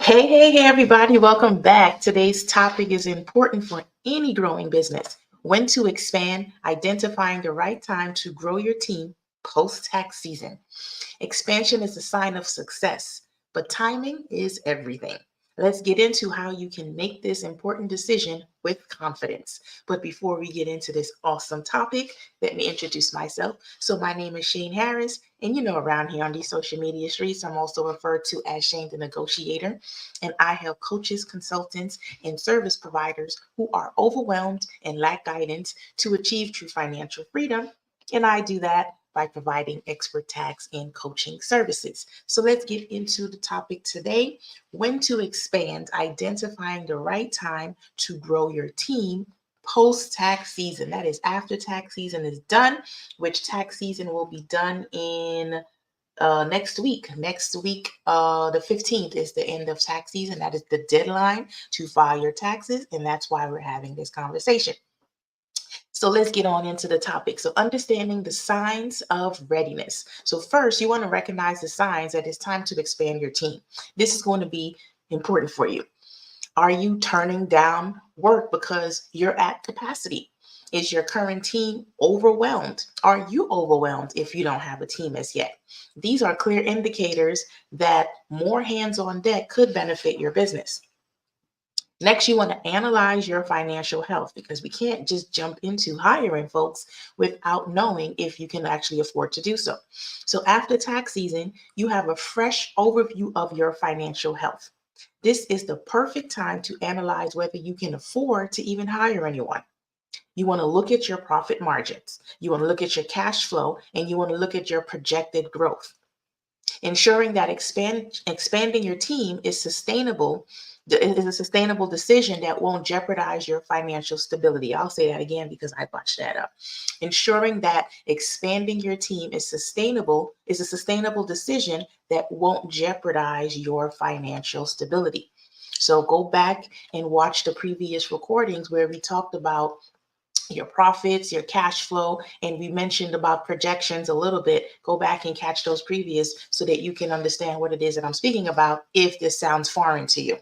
Hey, everybody, welcome back. Today's topic is important for any growing business. When to expand, identifying the right time to grow your team post tax season. Expansion is a sign of success, but timing is everything. Let's get into how you can make this important decision with confidence. But before we get into this awesome topic, let me introduce myself. So, my name is Shane Harris, and around here on these social media streets, I'm also referred to as Shane the Negotiator. And I help coaches, consultants, and service providers who are overwhelmed and lack guidance to achieve true financial freedom. And I do that by providing expert tax and coaching services. So let's get into the topic today: when to expand, identifying the right time to grow your team post tax season. That is after tax season is done, which tax season will be done in next week. Next week, the 15th is the end of tax season. That is the deadline to file your taxes, and that's why we're having this conversation. So let's get on into the topic. So understanding the signs of readiness. So first, you want to recognize the signs that it's time to expand your team. This is going to be important for you. Are you turning down work because you're at capacity? Is your current team overwhelmed? Are you overwhelmed if you don't have a team as yet? These are clear indicators that more hands on deck could benefit your business. Next, you want to analyze your financial health, because we can't just jump into hiring folks without knowing if you can actually afford to do so. So after tax season, you have a fresh overview of your financial health. This is the perfect time to analyze whether you can afford to even hire anyone. You want to look at your profit margins. You want to look at your cash flow, and you want to look at your projected growth. Ensuring that expanding your team is a sustainable decision that won't jeopardize your financial stability. I'll say that again because I botched that up. Ensuring that expanding your team is a sustainable decision that won't jeopardize your financial stability. So go back and watch the previous recordings where we talked about your profits, your cash flow, and we mentioned about projections a little bit. Go back and catch those previous so that you can understand what it is that I'm speaking about if this sounds foreign to you.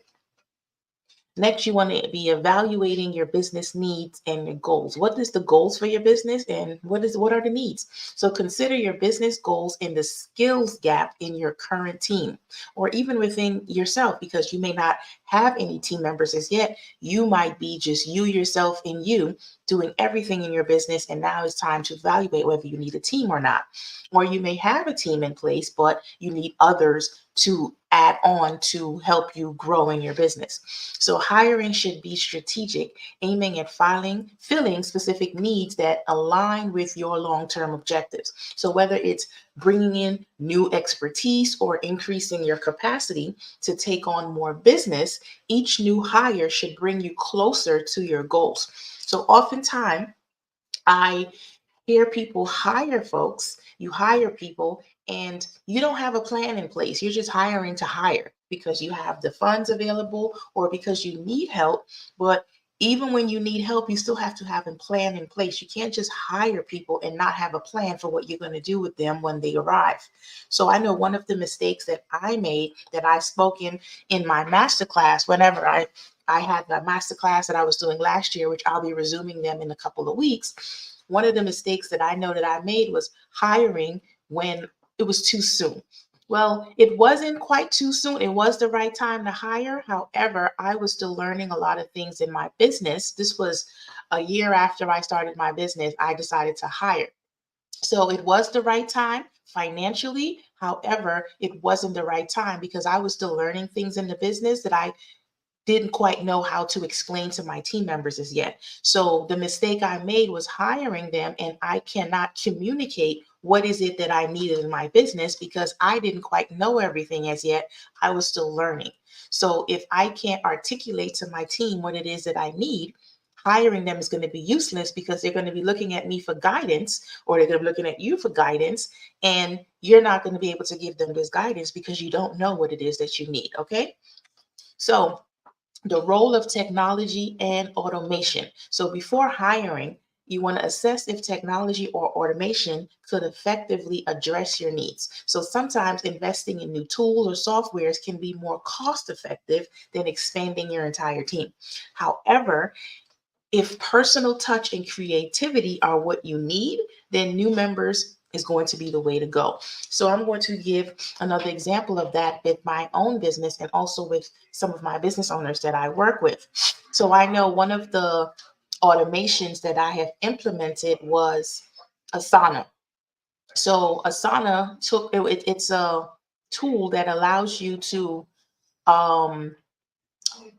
Next, you want to be evaluating your business needs and your goals. What is the goals for your business, and what are the needs? So consider your business goals and the skills gap in your current team, or even within yourself, because you may not have any team members as yet. You might be just you, yourself, and you doing everything in your business, and now it's time to evaluate whether you need a team or not. Or you may have a team in place, but you need others to add on to help you grow in your business. So hiring should be strategic, aiming at filling specific needs that align with your long-term objectives. So whether it's bringing in new expertise or increasing your capacity to take on more business, each new hire should bring you closer to your goals. So oftentimes, I hear people you hire people, and you don't have a plan in place. You're just hiring to hire because you have the funds available or because you need help. But even when you need help, you still have to have a plan in place. You can't just hire people and not have a plan for what you're going to do with them when they arrive. So I know one of the mistakes that I made, that I spoke in my masterclass, whenever I had the masterclass that I was doing last year, which I'll be resuming them in a couple of weeks. One of the mistakes that I know that I made was hiring when it was too soon. Well, it wasn't quite too soon. It was the right time to hire. However, I was still learning a lot of things in my business. This was a year after I started my business. I decided to hire. So it was the right time financially. However, it wasn't the right time because I was still learning things in the business that I didn't quite know how to explain to my team members as yet. So the mistake I made was hiring them, and I cannot communicate what is it that I needed in my business because I didn't quite know everything as yet. I was still learning. So if I can't articulate to my team what it is that I need, hiring them is going to be useless because they're going to be looking at me for guidance, or they're going to be looking at you for guidance, and you're not going to be able to give them this guidance because you don't know what it is that you need. Okay. So the role of technology and automation. So before hiring, You want to assess if technology or automation could effectively address your needs. So sometimes investing in new tools or softwares can be more cost effective than expanding your entire team. However, if personal touch and creativity are what you need, then new members is going to be the way to go. So I'm going to give another example of that with my own business and also with some of my business owners that I work with. So I know one of the automations that I have implemented was Asana. So Asana it's a tool that allows you to um,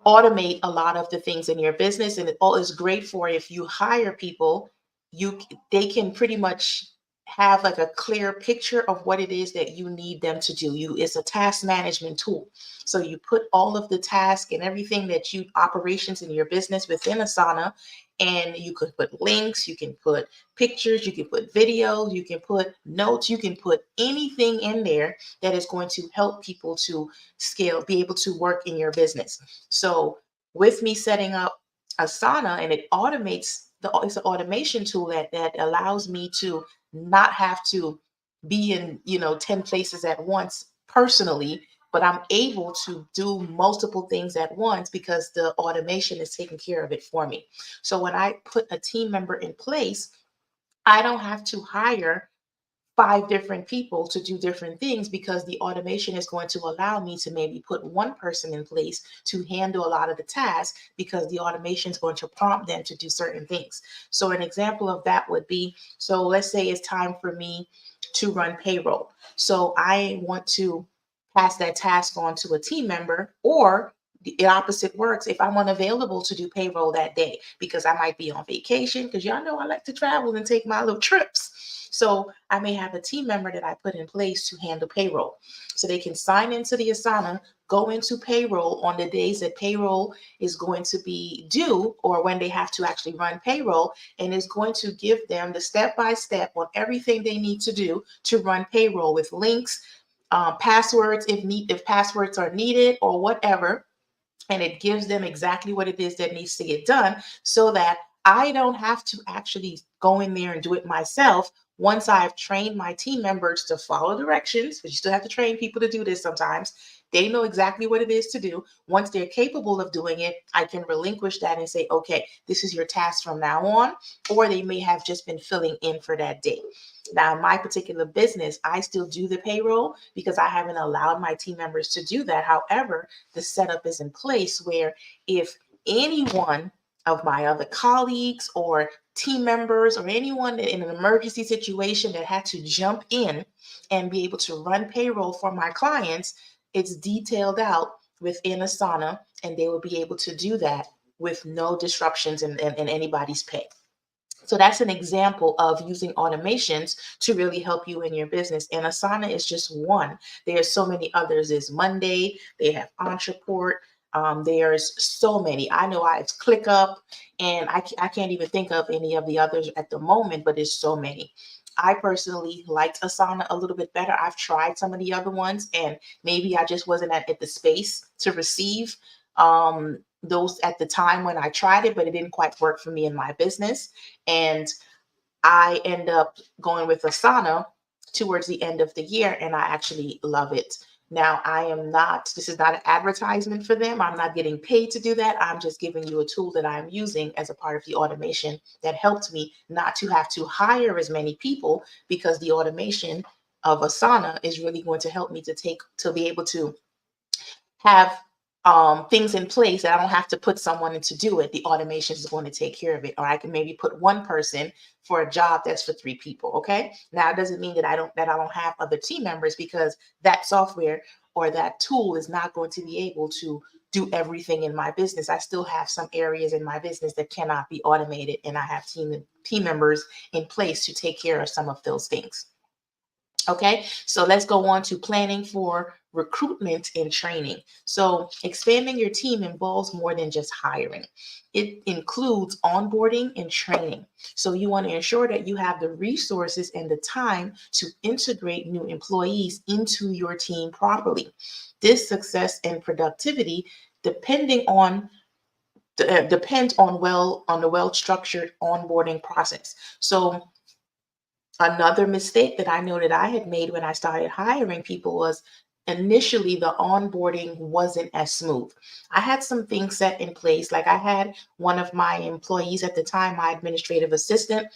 automate a lot of the things in your business, and it all is great for if you hire people. They can pretty much have like a clear picture of what it is that you need them to do. It's a task management tool, so you put all of the task and everything that you operations in your business within Asana, and you could put links, you can put pictures, you can put videos, you can put notes, you can put anything in there that is going to help people to be able to work in your business. So with me setting up Asana, and it automates it's an automation tool that allows me to not have to be in 10 places at once personally, but I'm able to do multiple things at once because the automation is taking care of it for me. So when I put a team member in place, I don't have to hire five different people to do different things because the automation is going to allow me to maybe put one person in place to handle a lot of the tasks because the automation is going to prompt them to do certain things. So an example of that would be, so let's say it's time for me to run payroll. So I want to pass that task on to a team member, or the opposite works if I'm unavailable to do payroll that day because I might be on vacation, because y'all know I like to travel and take my little trips. So I may have a team member that I put in place to handle payroll. So they can sign into the Asana, go into payroll on the days that payroll is going to be due or when they have to actually run payroll, and is going to give them the step-by-step on everything they need to do to run payroll with links, passwords if passwords are needed or whatever, and it gives them exactly what it is that needs to get done so that I don't have to actually go in there and do it myself. Once I've trained my team members to follow directions, because you still have to train people to do this sometimes, they know exactly what it is to do. Once they're capable of doing it, I can relinquish that and say, okay, this is your task from now on, or they may have just been filling in for that day. Now, in my particular business, I still do the payroll because I haven't allowed my team members to do that. However, the setup is in place where if anyone of my other colleagues or team members or anyone in an emergency situation that had to jump in and be able to run payroll for my clients, it's detailed out within Asana, and they will be able to do that with no disruptions in anybody's pay. So that's an example of using automations to really help you in your business. And Asana is just one. There's so many others. There's Monday, they have Entreport. There's so many. I know it's ClickUp, and I can't even think of any of the others at the moment, but there's so many. I personally liked Asana a little bit better. I've tried some of the other ones, and maybe I just wasn't at the space to receive those at the time when I tried it, but it didn't quite work for me in my business. And I end up going with Asana towards the end of the year, and I actually love it. Now, this is not an advertisement for them. I'm not getting paid to do that. I'm just giving you a tool that I'm using as a part of the automation that helped me not to have to hire as many people, because the automation of Asana is really going to help me to be able to have things in place that I don't have to put someone in to do it. The automation is going to take care of it. Or I can maybe put one person for a job that's for three people. Okay. Now it doesn't mean that I don't have other team members, because that software or that tool is not going to be able to do everything in my business. I still have some areas in my business that cannot be automated, and I have team members in place to take care of some of those things. Okay, so let's go on to planning for recruitment and training. So expanding your team involves more than just hiring. It includes onboarding and training. So you want to ensure that you have the resources and the time to integrate new employees into your team properly. This success and productivity, depending on depends on the well-structured onboarding process. So another mistake that I know that I had made when I started hiring people was initially the onboarding wasn't as smooth. I had some things set in place. Like I had one of my employees at the time, my administrative assistant,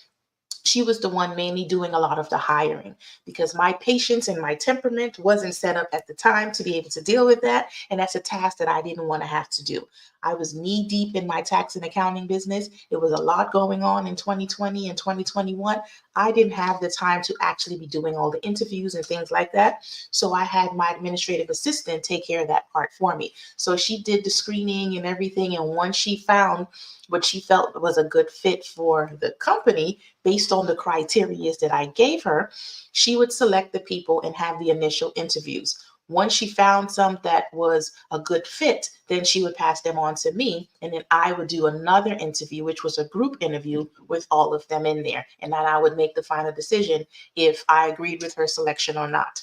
she was the one mainly doing a lot of the hiring because my patience and my temperament wasn't set up at the time to be able to deal with that. And that's a task that I didn't want to have to do. I was knee deep in my tax and accounting business. It was a lot going on in 2020 and 2021. I didn't have the time to actually be doing all the interviews and things like that. So I had my administrative assistant take care of that part for me. So she did the screening and everything. And once she found what she felt was a good fit for the company, based on the criteria that I gave her, she would select the people and have the initial interviews. Once she found some that was a good fit, then she would pass them on to me. And then I would do another interview, which was a group interview with all of them in there. And then I would make the final decision if I agreed with her selection or not.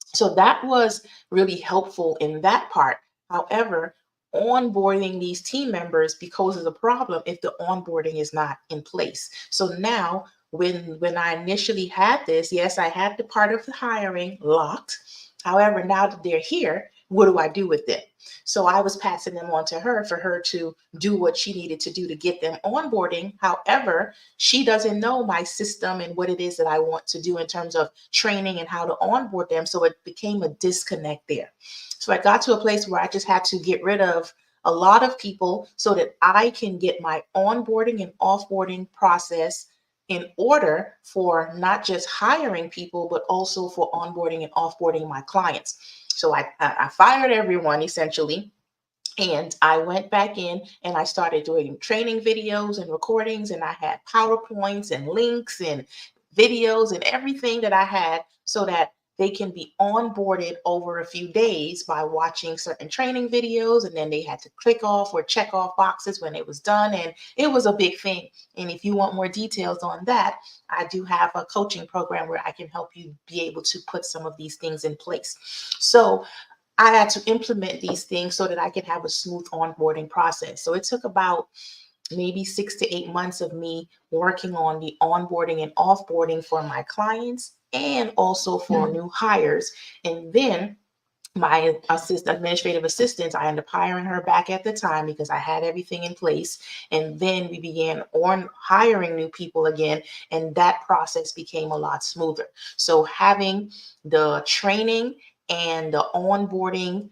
So that was really helpful in that part. However, onboarding these team members because a problem if the onboarding is not in place. So now when I initially had this, yes, I had the part of the hiring locked. However, now that they're here, what do I do with them? So I was passing them on to her for her to do what she needed to do to get them onboarding. However, she doesn't know my system and what it is that I want to do in terms of training and how to onboard them. So it became a disconnect there. So I got to a place where I just had to get rid of a lot of people so that I can get my onboarding and offboarding process in order for not just hiring people, but also for onboarding and offboarding my clients. So I fired everyone essentially. And I went back in and I started doing training videos and recordings, and I had PowerPoints and links and videos and everything that I had so that they can be onboarded over a few days by watching certain training videos. And then they had to click off or check off boxes when it was done. And it was a big thing. And if you want more details on that, I do have a coaching program where I can help you be able to put some of these things in place. So I had to implement these things so that I could have a smooth onboarding process. So it took about maybe 6 to 8 months of me working on the onboarding and offboarding for my clients and also for new hires. And then my administrative assistant, I ended up hiring her back at the time because I had everything in place. And then we began on hiring new people again, and that process became a lot smoother. So having the training and the onboarding,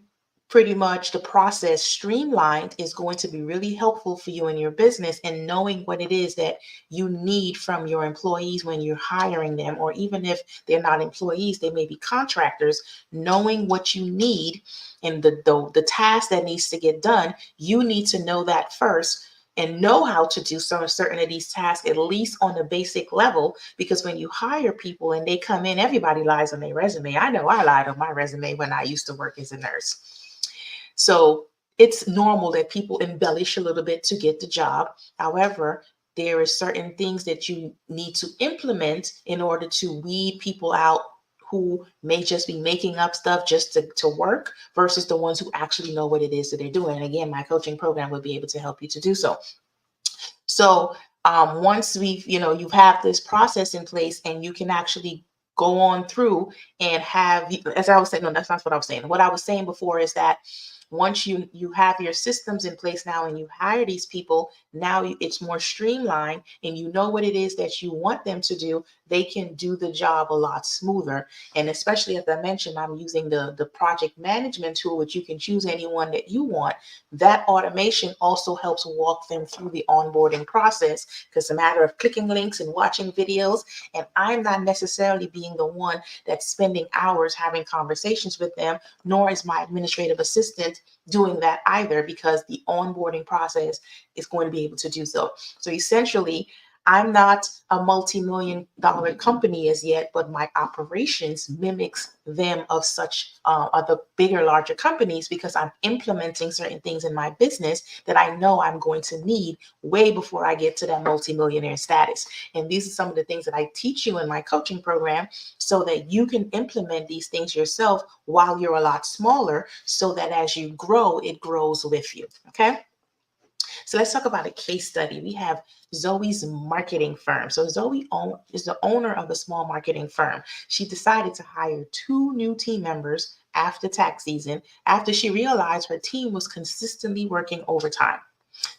pretty much the process streamlined, is going to be really helpful for you in your business, and knowing what it is that you need from your employees when you're hiring them, or even if they're not employees, they may be contractors. Knowing what you need and the task that needs to get done, you need to know that first and know how to do some certain of these tasks, at least on the basic level. Because when you hire people and they come in, everybody lies on their resume. I know I lied on my resume when I used to work as a nurse. So it's normal that people embellish a little bit to get the job. However, there are certain things that you need to implement in order to weed people out who may just be making up stuff just to work, versus the ones who actually know what it is that they're doing. And again, my coaching program would be able to help you to do so. So once you have this process in place and you can actually go on through and have, as I was saying, no, that's not what I was saying. What I was saying before is that once you have your systems in place now and you hire these people, now it's more streamlined and you know what it is that you want them to do. They can do the job a lot smoother. And especially, as I mentioned, I'm using the project management tool, which you can choose anyone that you want. That automation also helps walk them through the onboarding process, because it's a matter of clicking links and watching videos. And I'm not necessarily being the one that's spending hours having conversations with them, nor is my administrative assistant doing that either, because the onboarding process is going to be able to do so. So essentially, I'm not a multi-million-dollar company as yet, but my operations mimics them of such other bigger, larger companies, because I'm implementing certain things in my business that I know I'm going to need way before I get to that multi-millionaire status. And these are some of the things that I teach you in my coaching program, so that you can implement these things yourself while you're a lot smaller, so that as you grow, it grows with you. Okay. So let's talk about a case study. We have Zoe's marketing firm. So Zoe is the owner of a small marketing firm. She decided to hire 2 new team members after tax season after she realized her team was consistently working overtime.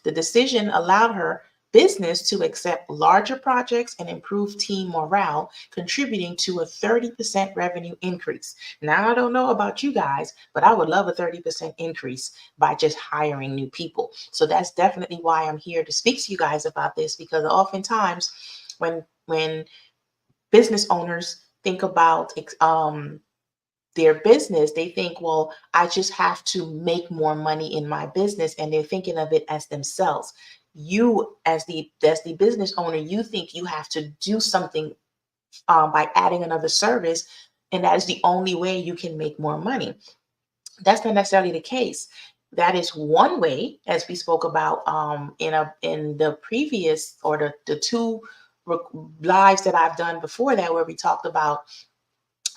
The decision allowed her business to accept larger projects and improve team morale, contributing to a 30% revenue increase. Now, I don't know about you guys, but I would love a 30% increase by just hiring new people. So that's definitely why I'm here to speak to you guys about this, because oftentimes when business owners think about their business, they think, well, I just have to make more money in my business, and they're thinking of it as themselves. You, as the business owner, you think you have to do something by adding another service, and that is the only way you can make more money. That's not necessarily the case. That is one way, as we spoke about in the previous, or the two lives that I've done before that, where we talked about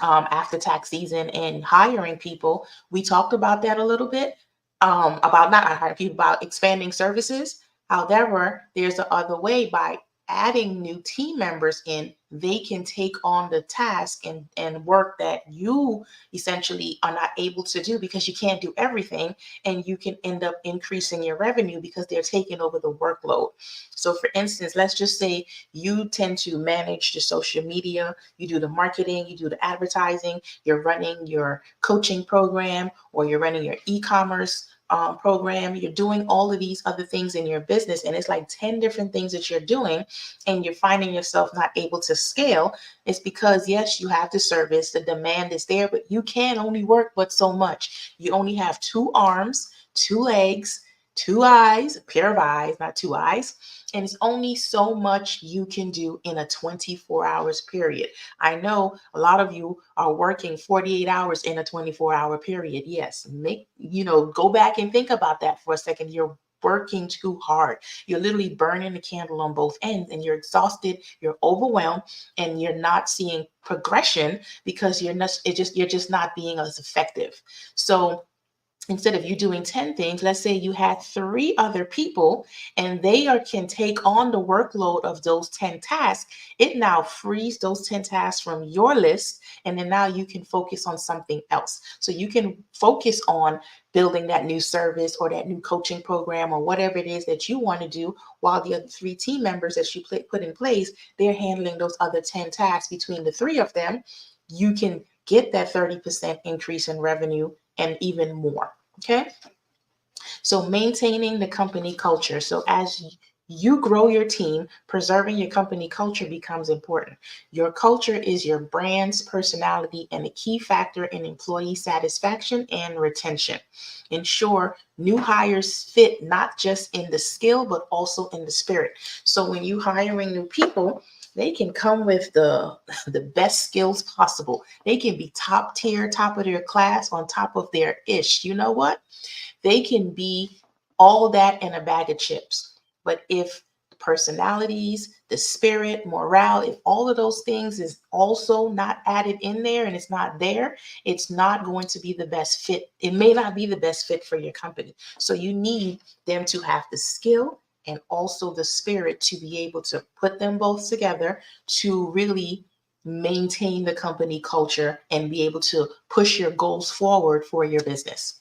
after tax season and hiring people. We talked about that a little bit, about not hiring people, about expanding services. However, there's the other way. By adding new team members in, they can take on the task and work that you essentially are not able to do, because you can't do everything, and you can end up increasing your revenue because they're taking over the workload. So for instance, let's just say you tend to manage the social media, you do the marketing, you do the advertising, you're running your coaching program, or you're running your e-commerce program. You're doing all of these other things in your business, and it's like 10 different things that you're doing, and you're finding yourself not able to scale. It's because, yes, you have the service, the demand is there, but you can only work but so much. You only have 2 arms, 2 legs, 2 eyes, a pair of eyes, not 2 eyes, and it's only so much you can do in a 24 hours period. I know a lot of you are working 48 hours in a 24-hour period. Yes, go back and think about that for a second. You're working too hard. You're literally burning the candle on both ends, and you're exhausted, you're overwhelmed, and you're not seeing progression because you're just not being as effective. So instead of you doing 10 things, let's say you had 3 other people, and can take on the workload of those 10 tasks. It now frees those 10 tasks from your list, and then now you can focus on something else. So you can focus on building that new service or that new coaching program or whatever it is that you want to do, while the other 3 team members that you put in place, they're handling those other 10 tasks. Between the 3 of them, you can get that 30% increase in revenue and even more. Okay. So maintaining the company culture. So as you grow your team, preserving your company culture becomes important. Your culture is your brand's personality and a key factor in employee satisfaction and retention. Ensure new hires fit not just in the skill, but also in the spirit. So when you hiring new people, they can come with the best skills possible. They can be top tier, top of their class, on top of their ish. You know what? They can be all that in a bag of chips. But if personalities, the spirit, morale, if all of those things is also not added in there and it's not there, it's not going to be the best fit. It may not be the best fit for your company. So you need them to have the skill and also the spirit to be able to put them both together to really maintain the company culture and be able to push your goals forward for your business.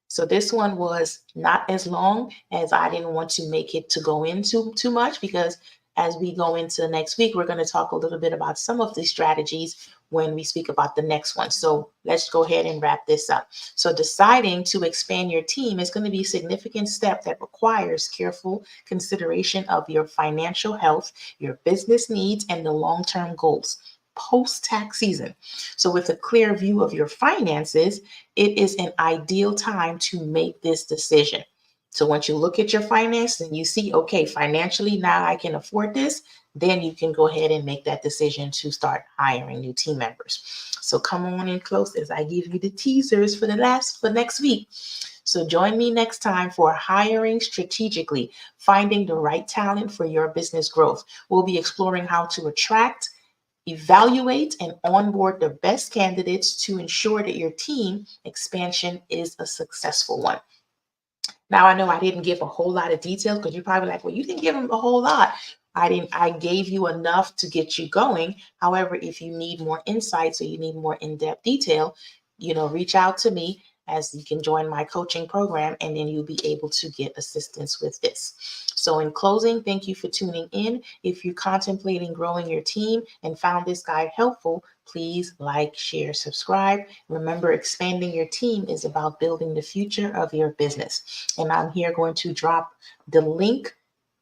So this one was not as long, as I didn't want to make it to go into too much, because as we go into next week, we're going to talk a little bit about some of these strategies when we speak about the next one. So let's go ahead and wrap this up. So deciding to expand your team is going to be a significant step that requires careful consideration of your financial health, your business needs, and the long-term goals post-tax season. So with a clear view of your finances, it is an ideal time to make this decision. So once you look at your finances and you see, okay, financially now I can afford this, then you can go ahead and make that decision to start hiring new team members. So come on in close as I give you the teasers for next week. So join me next time for Hiring Strategically, Finding the Right Talent for Your Business Growth. We'll be exploring how to attract, evaluate, and onboard the best candidates to ensure that your team expansion is a successful one. Now, I know I didn't give a whole lot of details because you're probably like, well, you didn't give them a whole lot. I gave you enough to get you going. However, if you need more insights or you need more in-depth detail, reach out to me, as you can join my coaching program, and then you'll be able to get assistance with this. So in closing, thank you for tuning in. If you're contemplating growing your team and found this guide helpful, please like, share, subscribe. Remember, expanding your team is about building the future of your business. And I'm here going to drop the link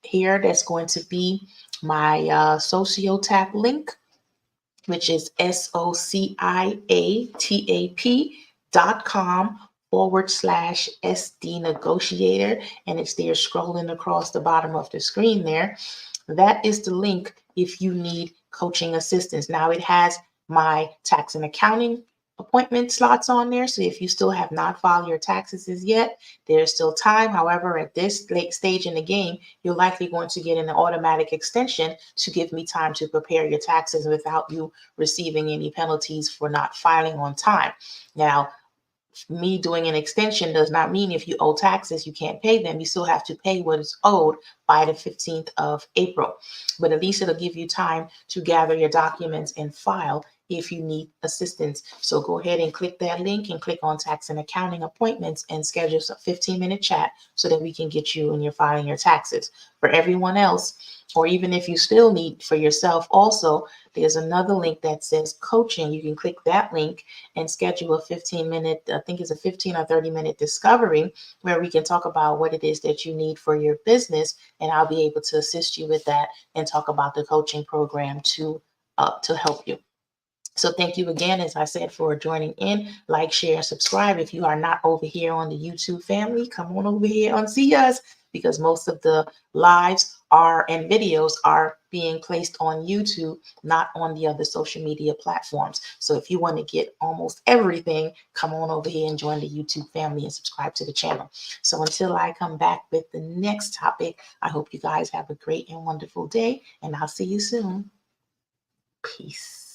here. That's going to be my SocioTap link, which is sociatap.com/SD negotiator. And it's there scrolling across the bottom of the screen there. That is the link if you need coaching assistance. Now it has my tax and accounting appointment slots on there. So if you still have not filed your taxes as yet, there's still time. However, at this late stage in the game, you're likely going to get an automatic extension to give me time to prepare your taxes without you receiving any penalties for not filing on time. Now, me doing an extension does not mean if you owe taxes, you can't pay them. You still have to pay what is owed by the 15th of April. But at least it'll give you time to gather your documents and file if you need assistance. So go ahead and click that link and click on tax and accounting appointments and schedule a 15-minute chat so that we can get you and you're filing your taxes. For everyone else, or even if you still need for yourself also, there's another link that says coaching. You can click that link and schedule a 15-minute, I think it's a 15 or 30-minute discovery where we can talk about what it is that you need for your business, and I'll be able to assist you with that and talk about the coaching program to help you. So thank you again, as I said, for joining in. Like, share, and subscribe. If you are not over here on the YouTube family, come on over here and see us, because most of the lives and videos are being placed on YouTube, not on the other social media platforms. So if you want to get almost everything, come on over here and join the YouTube family and subscribe to the channel. So until I come back with the next topic, I hope you guys have a great and wonderful day, and I'll see you soon. Peace.